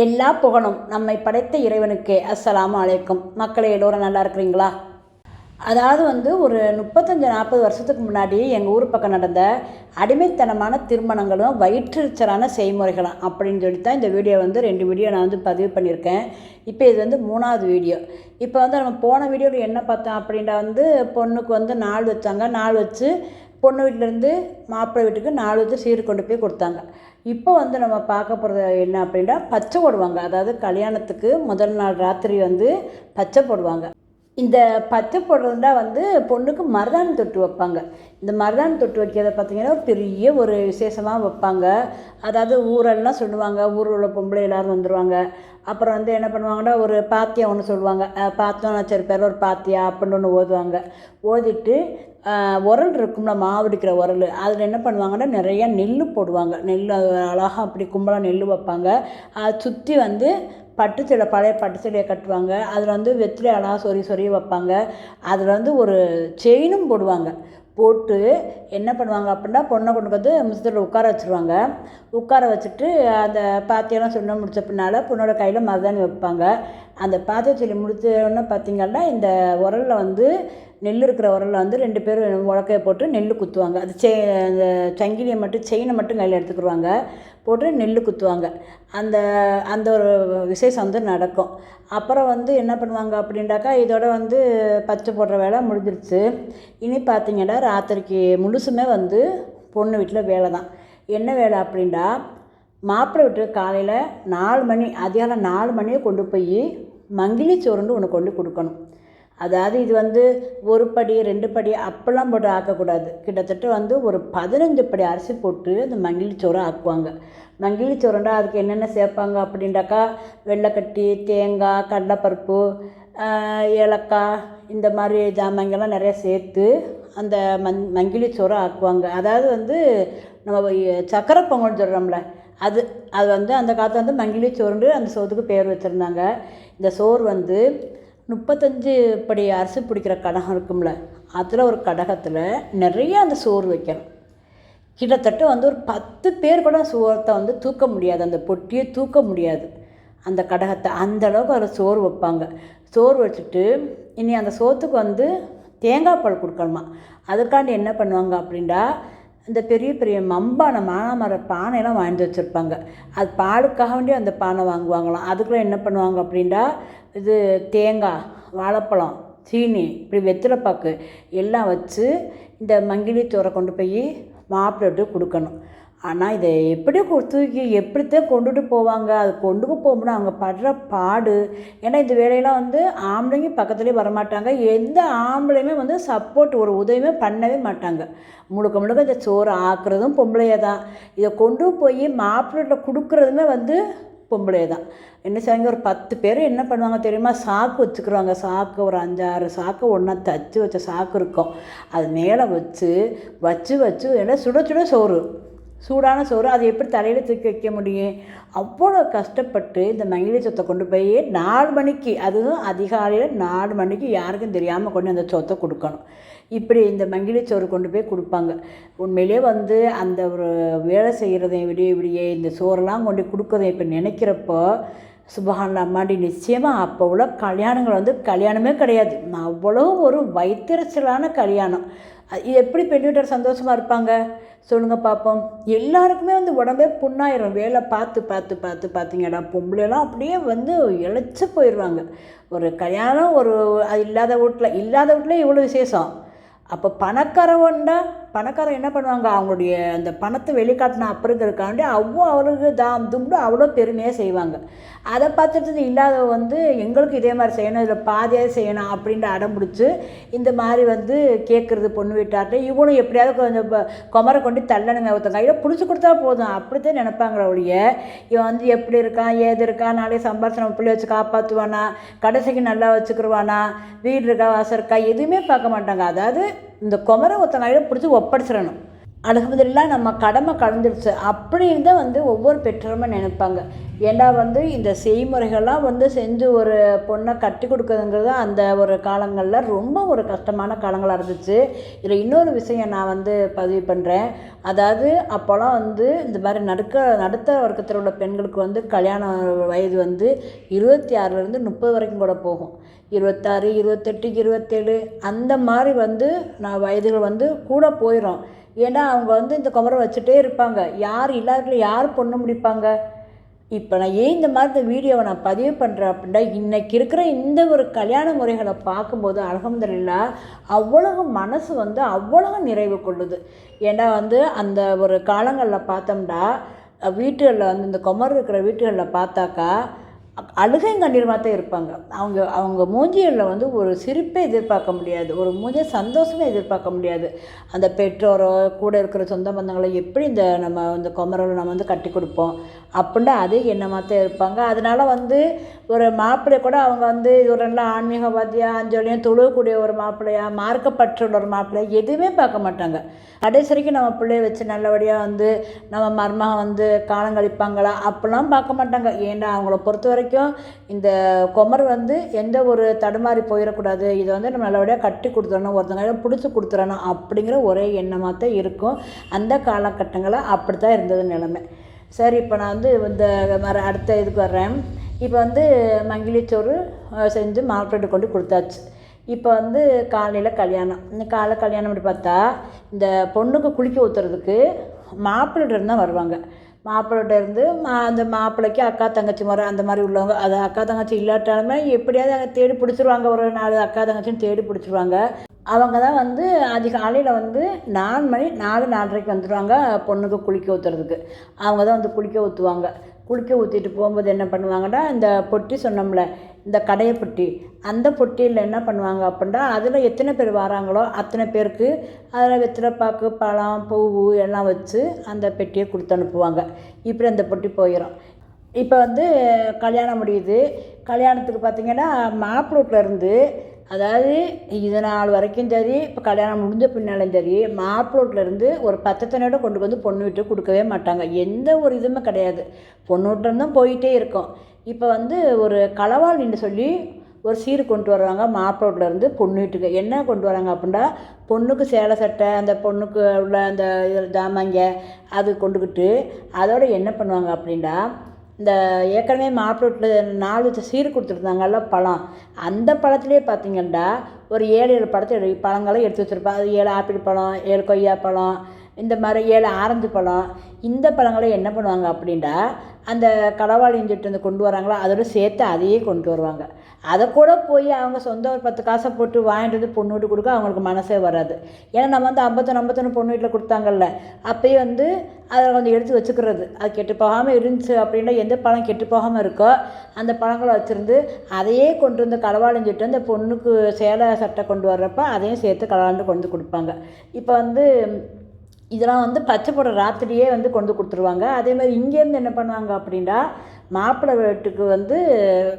எல்லா புகழும் நம்மை படைத்த இறைவனுக்கே. அஸ்ஸலாமு அலைக்கும். மக்களே, எல்லோரும் நல்லா இருக்கிறீங்களா? அதாவது ஒரு 35-40 வருஷத்துக்கு முன்னாடி எங்கள் ஊர் பக்கம் நடந்த அடிமைத்தனமான திருமணங்களும் வயிற்றுச்சலான செய்முறைகளும் அப்படின்னு சொல்லித்தான் இந்த வீடியோ 2 வீடியோ நான் பதிவு பண்ணியிருக்கேன். இப்போ இது 3வது வீடியோ. இப்போ நம்ம போன வீடியோவில் என்ன பார்த்தோம் அப்படின்னா பொண்ணுக்கு நாள் வச்சாங்க. நாள் வச்சு பொண்ணு வீட்டிலேருந்து மாப்பிள்ளை வீட்டுக்கு நாள் வச்சு சீர் கொண்டு போய் கொடுத்தாங்க. இப்போ நம்ம பார்க்க போகிறது என்ன அப்படின்னா, பச்சை போடுவாங்க. அதாவது கல்யாணத்துக்கு முதல் நாள் ராத்திரி பச்சை போடுவாங்க. இந்த பச்சை போடுறதுனா பொண்ணுக்கு மருதாணி தொட்டு வைப்பாங்க. இந்த மருதாணி தொட்டு வைக்கிறத பார்த்திங்கன்னா பெரிய ஒரு விசேஷமாக வைப்பாங்க. அதாவது ஊரெல்லாம் சொல்லுவாங்க, ஊரில் உள்ள பொம்பளை எல்லோரும் வந்துடுவாங்க. அப்புறம் என்ன பண்ணுவாங்கன்னா, ஒரு பாத்தியா ஒன்று சொல்லுவாங்க. பாத்தியம் சரி பேர் ஒரு பாத்தியா அப்படின்னு ஒன்று ஓதுவாங்க. ஓதிட்டு உரல் இருக்கும்ல, மாவடிக்கிற உரல், அதில் என்ன பண்ணுவாங்கன்னா நிறையா நெல் போடுவாங்க. நெல் அழகாக அப்படி கும்பலாக நெல் வைப்பாங்க. அதை சுற்றி பட்டுச்சீலை, பழைய பட்டுச்சீலையை கட்டுவாங்க. அதில் வெற்றிலை அழகாக சொறி வைப்பாங்க. அதில் ஒரு செயினும் போடுவாங்க. போட்டு என்ன பண்ணுவாங்க அப்படின்னா, பொண்ணை கொண்டு முத்தத்தில் உட்கார வச்சுருவாங்க. உட்கார வச்சுட்டு அந்த பாத்தியெல்லாம் சொன்ன முடித்த பின்னால் பொண்ணோட கையில் மருதாணி வைப்பாங்க. அந்த பாத்திய சொல்லி முடித்தோடனே பார்த்திங்கன்னா, இந்த உரலில் நெல் இருக்கிற உரலில் 2 பேரும் உலக்கையை போட்டு நெல் குத்துவாங்க. அது அந்த சங்கிலியை மட்டும், செயினை மட்டும் கையில் எடுத்துக்கிடுவாங்க. போட்டு நெல் குத்துவாங்க. அந்த அந்த ஒரு விசேஷம் நடக்கும். அப்புறம் என்ன பண்ணுவாங்க அப்படின்டாக்கா, இதோட பச்சை போடுற வேலை முடிஞ்சிருச்சு. இனி பார்த்திங்கன்னா ராத்திரிக்கு முழுசுமே பொண்ணு வீட்டில் வேலை தான். என்ன வேலை அப்படின்டா, மாப்பிள்ளை வீட்டுக்கு காலையில் 4 மணி, அதிகாலம் 4 மணியை கொண்டு போய் மங்கிலி சோறுன்னு ஒன்று கொண்டு கொடுக்கணும். அதாவது இது 1 படி 2 படி அப்பெல்லாம் போட்டு ஆக்கக்கூடாது. கிட்டத்தட்ட ஒரு 15 படி அரிசி போட்டு அந்த மங்கிலி சோறை ஆக்குவாங்க. மங்கிலி சோறுண்டா அதுக்கு என்னென்ன சேர்ப்பாங்க அப்படின்டாக்கா, வெள்ளைக்கட்டி, தேங்காய், கடலைப்பருப்பு, ஏலக்காய், இந்த மாதிரி ஜாமான்கள்லாம் நிறையா சேர்த்து அந்த மங்கிலி சோறை ஆக்குவாங்க. அதாவது நம்ம சக்கரை பொங்கல்னு சொல்கிறோம்ல, அது அந்த காலத்தில் மங்கிலி சோறுண்டு அந்த சோத்துக்கு பேர் வச்சுருந்தாங்க. இந்த சோறு 35 படி அரிசி பிடிக்கிற கடகம் இருக்கும்ல, அதில் ஒரு கடகத்தில் நிறைய அந்த சோறு வைக்கணும். கிட்டத்தட்ட ஒரு 10 பேர் கூட சோறத்தை தூக்க முடியாது. அந்த பொட்டியை தூக்க முடியாது அந்த கடகத்தை. அந்தளவுக்கு அதில் சோறு வைப்பாங்க. சோறு வச்சுட்டு இனி அந்த சோத்துக்கு தேங்காய் பால் கொடுக்கணுமா. அதுக்காண்டி என்ன பண்ணுவாங்க அப்படின்டா, இந்த பெரிய பெரிய மம்பானை, மானாமர பானையெல்லாம் வாங்கி வச்சுருப்பாங்க. அது பாலுக்காக வேண்டி அந்த பானை வாங்குவாங்களாம். அதுக்குள்ளே என்ன பண்ணுவாங்க அப்படின்டா, இது தேங்காய், வாழைப்பழம், சீனி, இப்படி வெற்றிலைப்பாக்கு எல்லாம் வச்சு இந்த மங்கிலி சோறை கொண்டு போய் மாப்பிள்ளை கொடுக்கணும். ஆனால் இதை எப்படி தூக்கி எப்படித்தான் கொண்டுட்டு போவாங்க. அது கொண்டு போகும்போது அவங்க படுற பாடு. ஏன்னா இந்த வேலையெல்லாம் ஆம்பளைங்க பக்கத்துலேயே வரமாட்டாங்க. எந்த ஆம்பளையுமே சப்போர்ட், ஒரு உதவியுமே பண்ணவே மாட்டாங்க. முழுக்க முழுக்க இந்த சோறு ஆக்குறதும் பொம்பளையே தான். இதை கொண்டு போய் மாப்பிள்ளை கொடுக்குறதுமே பொம்பளையே தான். என்ன செய்வாங்க, ஒரு 10 பேர் என்ன பண்ணுவாங்க தெரியுமா, சாக்கு வச்சுக்கிடுவாங்க. சாக்கு ஒரு 5-6 சாக்கு ஒன்றா தச்சு வச்ச சாக்கு இருக்கும். அது மேலே வச்சு ஏன்னா சுட சுட சோறு, சூடான சோறு, அது எப்படி தலையில் தூக்கி வைக்க முடியும்? அவ்வளோ கஷ்டப்பட்டு இந்த மங்கிலி சொத்தை கொண்டு போய் 4 மணிக்கு, அதுவும் அதிகாலையில் 4 மணிக்கு யாருக்கும் தெரியாமல் கொண்டு அந்த சொத்தை கொடுக்கணும். இப்படி இந்த மங்கிலி சோறு கொண்டு போய் கொடுப்பாங்க. உண்மையிலே அந்த ஒரு வேலை செய்கிறதையும் விடிய இந்த சோறெல்லாம் கொண்டு கொடுக்குறதை இப்போ நினைக்கிறப்போ சுபஹானல்லாஹ் அம்மாடி, நிச்சயமாக அப்போ உள்ள கல்யாணங்கள் கல்யாணமே கிடையாது. அவ்வளோ ஒரு வயிற்றுச்சலான கல்யாணம். இது எப்படி பெண் வீட்டார் சந்தோஷமாக இருப்பாங்க சொல்லுங்கள் பார்ப்போம். எல்லாருக்குமே உடம்பே புண்ணாயிரும். வேலை பார்த்திங்கடா, பொம்பளைலாம் அப்படியே இழைச்சி போயிடுவாங்க. ஒரு கல்யாணம், ஒரு அது இல்லாத வீட்டில் இவ்வளோ விசேஷம். அப்போ பணக்காரன் என்ன பண்ணுவாங்க, அவங்களுடைய அந்த பணத்தை வெளிக்காட்டின அப்புறங்கிறதுக்காண்டி அவருக்கு தும்பு அவ்வளோ பெருமையாக செய்வாங்க. அதை பார்த்துட்டு இல்லாத எங்களுக்கு இதே மாதிரி செய்யணும், இதில் பாதியாக செய்யணும் அப்படின்ட்டு அடம் பிடிச்சி இந்த மாதிரி கேட்குறது பொண்ணு வீட்டார்ட்ட. இவனும் எப்படியாவது கொஞ்சம் குமரை கொண்டு தள்ளணுங்க, ஒருத்தங்க கையில் பிடிச்சி கொடுத்தா போதும் அப்படித்தான் நினைப்பாங்கிற ஒழிய, இவன் எப்படி இருக்கான், ஏது இருக்கான், நாளைய சம்பாரிச்சு பிள்ளை வச்சு காப்பாற்றுவானா, கடைசிக்கு நல்லா வச்சுக்கிடுவானா, வீடு இருக்கா, வாசம் இருக்கா, எதுவுமே பார்க்க மாட்டாங்க. அதாவது இந்த குமரை ஒருத்தங்க கையில் பிடிச்சி ஒப்படைச்சிடணும். அல்ஹம்துலில்லாஹ் நம்ம கடமை கலந்துருச்சு அப்படின்னு தான் ஒவ்வொரு பெற்றோருமே நினைப்பாங்க. ஏன்னா இந்த செய்முறைகள்லாம் செஞ்சு ஒரு பொண்ணை கட்டி கொடுக்குறதுங்கிறது அந்த ஒரு காலங்களில் ரொம்ப ஒரு கஷ்டமான காலங்களாக இருந்துச்சு. இதில் இன்னொரு விஷயம் நான் பதிவு பண்ணுறேன். அதாவது அப்போல்லாம் இந்த மாதிரி நடுத்தர வர்க்கத்தில் உள்ள பெண்களுக்கு கல்யாண வயது 26லேருந்து 30 வரைக்கும் கூட போகும். 26, 28, 27 அந்த மாதிரி நான் வயதுகள் கூட போயிடும். ஏன்னா அவங்க இந்த குமரை வச்சுட்டே இருப்பாங்க. யார் இல்லாதவங்கள யார் பொண்ணு முடிப்பாங்க? இப்போ நான் ஏன் இந்த மாதிரி வீடியோவை நான் பதிவு பண்ணுறேன் அப்படின்னா, இன்றைக்கி இருக்கிற இந்த ஒரு கல்யாண முறைகளை பார்க்கும்போது அல்ஹம்துலில்லாஹ் அவ்வளவு மனசு அவ்வளவு நிறைவு கொள்ளுது. ஏன்னா அந்த ஒரு காலங்களில் பார்த்தோம்னா வீட்டுகளில் இந்த குமர் இருக்கிற வீட்டுகளில் பார்த்தாக்கா அழுகையும் கண்ணீருமாக தான் இருப்பாங்க. அவங்க மூஞ்சிகளில் ஒரு சிரிப்பை எதிர்பார்க்க முடியாது, ஒரு சந்தோஷமே எதிர்பார்க்க முடியாது. அந்த பெற்றோரோ கூட இருக்கிற சொந்த பந்தங்களை எப்படி நம்ம குமரலை நம்ம கட்டி கொடுப்போம் அப்படின்னா அதே எண்ணமாக தான் இருப்பாங்க. அதனால் ஒரு மாப்பிள்ளை கூட அவங்க இது ஒரு நல்ல ஆன்மீகவாதியாக அஞ்சலியும் தொழுகக்கூடிய ஒரு மாப்பிள்ளையா, மார்க்கப்பற்றுள்ள ஒரு மாப்பிள்ளையா எதுவுமே பார்க்க மாட்டாங்க. கடைசி வரைக்கும் நம்ம பிள்ளைய வச்சு நல்லபடியாக நம்ம மருமகன் காலம் கழிப்பாங்களா அப்படிலாம் பார்க்க மாட்டாங்க. ஏன்னா அவங்கள பொறுத்த வரைக்கும் இந்த குமர் எந்த ஒரு தடுமாறி போயிடக்கூடாது, இதை நம்ம நல்லபடியாக கட்டி கொடுத்துடணும், ஒருத்தங்க பிடிச்சி கொடுத்துடணும் அப்படிங்கிற ஒரே எண்ணமாக தான் இருக்கும். அந்த காலகட்டங்களில் அப்படி தான் இருந்தது நிலைமை. சரி, இப்போ நான் இந்த அடுத்த இதுக்கு வர்றேன். இப்போ மங்கிலிச்சோறு செஞ்சு மாப்பிள்ளை கொண்டு கொடுத்தாச்சு. இப்போ காலையில் கல்யாணம். இந்த காலை கல்யாணம் அப்படி பார்த்தா இந்த பொண்ணுக்கு குளிக்க ஊற்றுறதுக்கு மாப்பிள்ளைகிட்ட தான் வருவாங்க. மாப்பிள்ளைகிட்ட இருந்து அந்த மாப்பிள்ளைக்கு அக்கா தங்கச்சி முறை அந்த மாதிரி உள்ளவங்க, அது அக்கா தங்கச்சி இல்லாட்டாலுமே எப்படியாவது அங்கே தேடி பிடிச்சிருவாங்க. ஒரு 4 அக்கா தங்கச்சின்னு தேடி பிடிச்சிருவாங்க. அவங்க தான் அதிகாலையில் 4 மணி 4, 4:30க்கு வந்துடுவாங்க பொண்ணுக்கு குளிக்க ஊற்றுறதுக்கு. அவங்க தான் குளிக்க ஊற்றுவாங்க. குளிக்க ஊற்றிட்டு போகும்போது என்ன பண்ணுவாங்கன்னா, இந்த பொட்டி சொன்னோம்ல, இந்த கடைய பொட்டி, அந்த பொட்டியில் என்ன பண்ணுவாங்க அப்படின்னா, அதில் எத்தனை பேர் வராங்களோ அத்தனை பேருக்கு அதில் வெற்றிலைப்பாக்கு, பழம், பூ எல்லாம் வச்சு அந்த பெட்டியை கொடுத்து அனுப்புவாங்க. இப்படி அந்த பொட்டி போயிடும். இப்போ கல்யாணம் முடியுது. கல்யாணத்துக்கு பார்த்திங்கன்னா மாப்பிள்ளை வீட்டிலேருந்து, அதாவது இது நாள் வரைக்கும் சரி, இப்போ கல்யாணம் முடிஞ்ச பின்னாலும் சரி, மாப்பிள்ளை வீட்டிலேருந்து ஒரு 10 தண்ணியோட கொண்டு பொண்ணு வீட்டுக்கு கொடுக்கவே மாட்டாங்க. எந்த ஒரு இதுவுமே கிடையாது. பொண்ணு வீட்டிலேருந்தும் போயிட்டே இருக்கும். இப்போ ஒரு களவாளின்னு சொல்லி ஒரு சீர் கொண்டு வருவாங்க மாப்பிள்ளை வீட்டிலேருந்து பொண்ணு வீட்டுக்கு. என்ன கொண்டு வராங்க அப்படின்னா, பொண்ணுக்கு சேலை சட்டை, அந்த பொண்ணுக்கு உள்ள அந்த ஜாமாங்க அது கொண்டுக்கிட்டு, அதோடு என்ன பண்ணுவாங்க அப்படின்னா, இந்த ஏற்கனவே மாப்பிள்ளை வீட்டில் 4 சீர் கொடுத்துருந்தாங்கல்ல பழம், அந்த பழத்துலேயே பார்த்திங்கன்னா ஒரு 7 பழங்களை எடுத்து வச்சுருப்பாங்க. அது 7 ஆப்பிள் பழம், 7 கொய்யா பழம், இந்த மாதிரி 7 ஆரஞ்சு பழம். இந்த பழங்களை என்ன பண்ணுவாங்க அப்படின்னா, அந்த களவாளின்னு சொல்லிட்டு கொண்டு வராங்களோ அதோடு சேர்த்து அதையே கொண்டு வருவாங்க. அதை கூட போய் அவங்க சொந்த ஒரு 10 காசை போட்டு வாங்கிட்டு பொண்ணு வீட்டு கொடுக்க அவங்களுக்கு மனசே வராது. ஏன்னா நம்ம 51 பொண்ணு வீட்டில் கொடுத்தாங்கல்ல, அப்போயே அதில் கொஞ்சம் எடுத்து வச்சுக்கிறது. அது கெட்டு போகாமல் இருந்துச்சு அப்படின்னா, எந்த பழம் கெட்டு போகாமல் இருக்கோ அந்த பழங்களை வச்சுருந்து அதையே கொண்டு களவாளின்னு சொல்லிட்டு அந்த பொண்ணுக்கு சேலை சட்டை கொண்டு வர்றப்ப அதையும் சேர்த்து களவாண்டு கொண்டு கொடுப்பாங்க. இப்போ இதெல்லாம் பச்சை போடுற ராத்திரியே கொண்டு கொடுத்துருவாங்க. அதேமாதிரி இங்கேருந்து என்ன பண்ணுவாங்க அப்படின்னா, மாப்பிள்ளை வீட்டுக்கு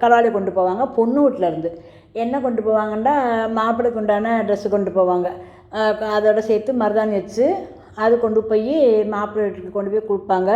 களவாடி கொண்டு போவாங்க. பொண்ணு வீட்டிலேருந்து என்ன கொண்டு போவாங்கன்னா, மாப்பிள்ளைக்கு உண்டான ட்ரெஸ்ஸு கொண்டு போவாங்க. அதோடு சேர்த்து மருதாணி வச்சு அது கொண்டு போய் மாப்பிள்ளை வீட்டுக்கு கொண்டு போய் கொடுப்பாங்க.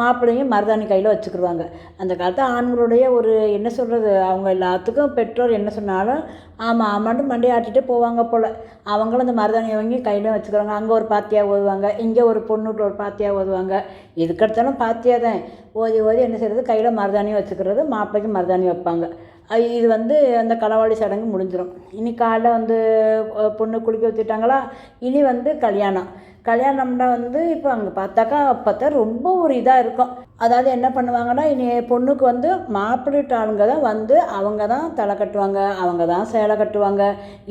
மாப்பிள்ளையும் மருதாணி கையில் வச்சுக்கிடுவாங்க. அந்த காலத்து ஆண்களுடைய ஒரு என்ன சொல்கிறது, அவங்க எல்லாத்துக்கும் பெற்றோர் என்ன சொன்னாலும் ஆமாம் ஆமான்ட்டு மண்டையை ஆட்டிகிட்டே போவாங்க போல். அவங்களும் அந்த மருதாணியை வாங்கி கையில் வச்சுக்கிறாங்க. அங்கே ஒரு பாத்தியாக ஓதுவாங்க, இங்கே ஒரு பொண்ணுட்டு ஒரு பாத்தியாக ஓதுவாங்க. எதுக்கெடுத்தாலும் பாத்தியாக தான் ஓதி என்ன செய்கிறது, கையில் மருதாணியை வச்சுக்கிறது, மாப்பிள்ளைக்கு மருதாணி வைப்பாங்க. இது அந்த களவாடி சடங்கு முடிஞ்சிடும். இனி காலைல பொண்ணு குளிக்க ஊற்றிட்டாங்களா, இனி கல்யாணம். கல்யாணம்னா இப்போ அங்கே பார்த்தாக்கா அப்போத்தான் ரொம்ப ஒரு இதாக இருக்கும். அதாவது என்ன பண்ணுவாங்கன்னா, இனி பொண்ணுக்கு மாப்பிள்ளை ஆளுங்க தான் அவங்க தான் தலை கட்டுவாங்க, அவங்க தான் சேலை கட்டுவாங்க,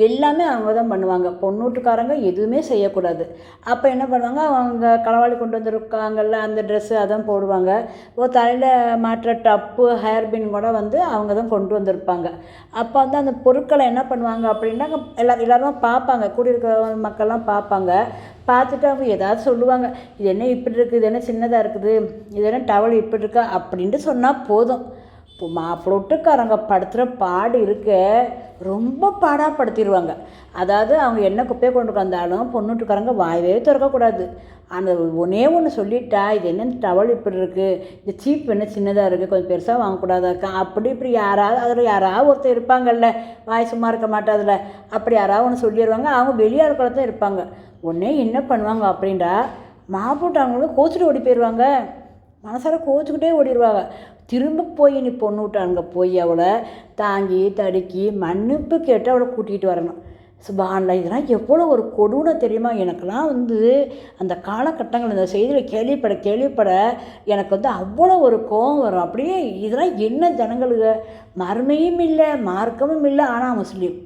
எல்லாமே அவங்க தான் பண்ணுவாங்க. பொண்ணு வீட்டுக்காரங்க எதுவுமே செய்யக்கூடாது. அப்போ என்ன பண்ணுவாங்க, அவங்க களவாளி கொண்டு வந்துருக்காங்கல்ல அந்த ட்ரெஸ்ஸு அதான் போடுவாங்க. ஒரு தலையில் மாட்டுற டப்பு, ஹேர் பின் கூட அவங்க தான் கொண்டு வந்திருப்பாங்க. அப்போ அந்த பொருட்களை என்ன பண்ணுவாங்க அப்படின்னா, எல்லோரும் பார்ப்பாங்க, கூடியிருக்கிற மக்கள்லாம் பார்ப்பாங்க. பார்த்துட்டு அவங்க ஏதாவது சொல்லுவாங்க, இது என்ன இப்படி இருக்குது, இது என்ன சின்னதாக இருக்குது, இது என்ன டவல் இப்படி இருக்கா அப்படின்ட்டு சொன்னால் போதும். மாப்பிள்ளை வீட்டுக்காரங்க படுத்துகிற பாடு இருக்க ரொம்ப பாடாப்படுத்திடுவாங்க. அதாவது அவங்க என்ன குப்பையை கொண்டு வந்தாலும் பொண்ணு வீட்டுக்காரங்க வாயவே திறக்கக்கூடாது. அந்த ஒன்றே ஒன்று சொல்லிட்டா, இது என்ன டவல் இப்படி இருக்குது, இந்த சீப் என்ன சின்னதாக இருக்குது, கொஞ்சம் பெருசாக வாங்கக்கூடாதா இருக்கா, அப்படி இப்படி யாராவது அதில் யாராவது ஒருத்தர் இருப்பாங்கல்ல, வாய் சும்மா இருக்க மாட்டாதுல, அப்படி யாராவது ஒன்று சொல்லிடுவாங்க. அவங்க வெளியாட்களை தான் இருப்பாங்க. உடனே என்ன பண்ணுவாங்க அப்படின்டா, மாப்பிட்டாங்களும் கோச்சிட்டு ஓடி போயிடுவாங்க. மனசார கோச்சிக்கிட்டே ஓடிடுவாங்க. திரும்ப போய் நீ பொண்ணு விட்டாங்க போய் அவளை தாங்கி தடுக்கி மன்னிப்பு கேட்டு அவளை கூட்டிகிட்டு வரணும். சுபான்ல இதெல்லாம் எவ்வளோ ஒரு கொடுமை தெரியுமா? எனக்கெல்லாம் அந்த காலகட்டங்கள் இந்த செய்தியில் கேள்விப்பட எனக்கு அவ்வளோ ஒரு கோபம் வரும். அப்படியே இதெல்லாம் என்ன ஜனங்களுக்கு மறுமையும் இல்லை மார்க்கமும் இல்லை, ஆனால் முஸ்லீம்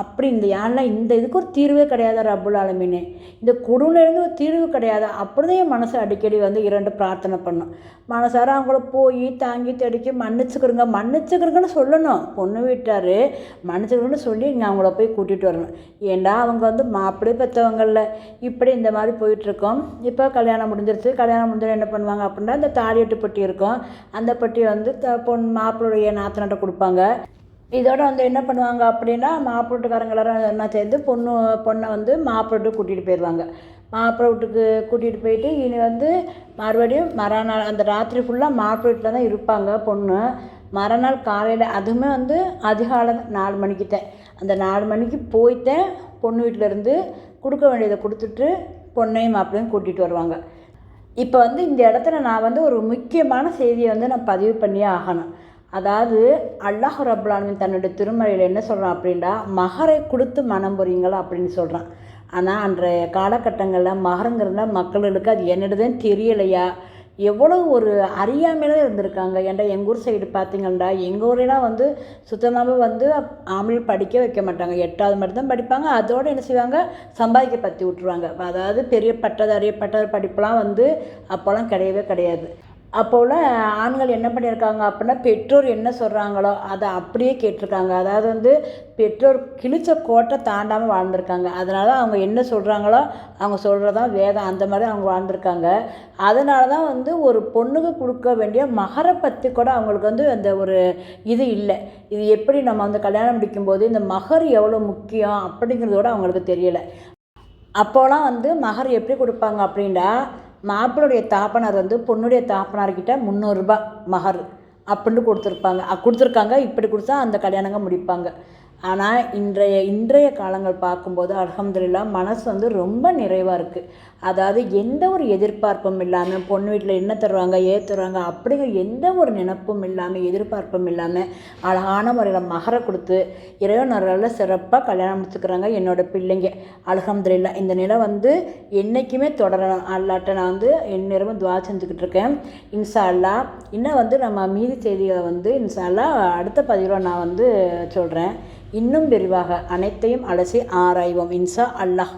அப்படி இந்த யாரெல்லாம் இந்த இதுக்கு ஒரு தீர்வே கிடையாது. ரப்புல் ஆலமீனே இந்த கொடுமையிலேருந்து ஒரு தீர்வு கிடையாது. அப்படிதான் என் மனசை அடிக்கடி இரண்டு பிரார்த்தனை பண்ணும். மனசார அவங்கள போய் தாங்கி தடுக்கி மன்னிச்சுக்கிறங்கன்னு சொல்லணும். பொண்ணு வீட்டார் மன்னிச்சுக்கிறோன்னு சொல்லி இங்கே அவங்கள போய் கூட்டிகிட்டு வரணும். ஏண்டா அவங்க மாப்பிள்ளை பெற்றவங்களில் இப்படி இந்த மாதிரி போயிட்டுருக்கோம். இப்போ கல்யாணம் முடிஞ்சிருச்சு. கல்யாணம் முடிஞ்சு என்ன பண்ணுவாங்க அப்படின்னா, இந்த தாலியட்டு பெட்டி இருக்கும். அந்த பெட்டி மாப்பிள்ளைய நாத்தனாட்ட கொடுப்பாங்க. இதோட என்ன பண்ணுவாங்க அப்படின்னா, மாப்பிள்ளை வீட்டுக்காரங்க எல்லாரும் என்ன சேர்ந்து பொண்ணை மாப்பிள்ளை வீட்டுக்கு கூட்டிகிட்டு போயிடுவாங்க. மாப்பிள்ளை வீட்டுக்கு கூட்டிகிட்டு போயிட்டு இனி மறுபடியும் மறுநாள் அந்த ராத்திரி ஃபுல்லாக மாப்பிள்ளை வீட்டில் தான் இருப்பாங்க பொண்ணு. மறுநாள் காலையில் அதுவுமே அதிகாலை 4 மணிக்குத்தான். அந்த 4 மணிக்கு போய்த்தேன் பொண்ணு வீட்டிலேருந்து கொடுக்க வேண்டியதை கொடுத்துட்டு பொண்ணையும் மாப்பிள்ளையும் கூட்டிகிட்டு வருவாங்க. இப்போ இந்த இடத்துல நான் ஒரு முக்கியமான செய்தியை நான் பதிவு பண்ணியே ஆகணும். அதாவது அல்லாஹ் ரப்புல் ஆலமீன் தன்னுடைய திருமறையில் என்ன சொல்கிறான் அப்படின்னா, மகரை கொடுத்து மனம் புரியுங்களா அப்படின்னு சொல்கிறான். ஆனால் அன்றைய காலகட்டங்களில் மகரங்கிறதுல மக்களுக்கு அது என்னதுன்னு தெரியலையா, எவ்வளோ ஒரு அறியாமையில தான் இருந்திருக்காங்க. ஏன்டா எங்கள் ஊர் சைடு பார்த்திங்கன்னா, எங்கள் ஊரெலாம் சுத்தமாகவே ஆம்பளை படிக்க வைக்க மாட்டாங்க. 8வது மட்டும் தான் படிப்பாங்க. அதோடு என்ன செய்வாங்க, சம்பாதிக்க பற்றி விட்ருவாங்க. அதாவது பெரிய பட்டதாரி படிப்புலாம் அப்போல்லாம் கிடையவே கிடையாது. அப்போல ஆண்கள் என்ன பண்ணியிருக்காங்க அப்படின்னா, பெற்றோர் என்ன சொல்கிறாங்களோ அதை அப்படியே கேட்டிருக்காங்க. அதாவது பெற்றோர் கிழிச்ச கோட்டை தாண்டாமல் வாழ்ந்திருக்காங்க. அதனால அவங்க என்ன சொல்கிறாங்களோ அவங்க சொல்கிறதான் வேதம், அந்த மாதிரி அவங்க வாழ்ந்திருக்காங்க. அதனால தான் ஒரு பொண்ணுக்கு கொடுக்க வேண்டிய மகரை பற்றி கூட அவங்களுக்கு அந்த ஒரு இது இல்லை. இது எப்படி நம்ம கல்யாணம் முடிக்கும்போது இந்த மகர் எவ்வளோ முக்கியம் அப்படிங்கிறதோட அவங்களுக்கு தெரியலை. அப்போலாம் மகர் எப்படி கொடுப்பாங்க அப்படின்னா, மாப்பிள்ளுடைய தாப்பனார் பொண்ணுடைய தாப்பனார்கிட்ட 300 ரூபாய் மகர் அப்படின்னு கொடுத்துருக்காங்க. இப்படி கொடுத்தா அந்த கல்யாணங்க முடிப்பாங்க. ஆனால் இன்றைய காலங்கள் பார்க்கும்போது அல்ஹம்துலில்லாஹ் மனசு ரொம்ப நிறைவாக இருக்குது. அதாவது எந்த ஒரு எதிர்பார்ப்பும் இல்லாமல் பொண்ணு வீட்டில் என்ன தருவாங்க தருவாங்க அப்படிங்கிற எந்த ஒரு நினைப்பும் இல்லாமல் எதிர்பார்ப்பும் இல்லாமல் அழகான முறையில் மகரை கொடுத்து இறைவனர்கள சிறப்பாக கல்யாணம் முடிச்சுக்கிறாங்க என்னோடய பிள்ளைங்க. அல்ஹம்துலில்லாஹ் இந்த நிலை என்றைக்குமே தொடரணும். அல்லாட்ட நான் எந்நேரமும் துவா செஞ்சுக்கிட்டு இருக்கேன். இன்ஷா அல்லாஹ் இன்னும் நம்ம மீதி செய்திகளை இன்ஷா அல்லாஹ் அடுத்த பதிவில் நான் சொல்கிறேன். இன்னும் விரிவாக அனைத்தையும் அலசி ஆராய்வோம் இன்ஷா அல்லாஹ்.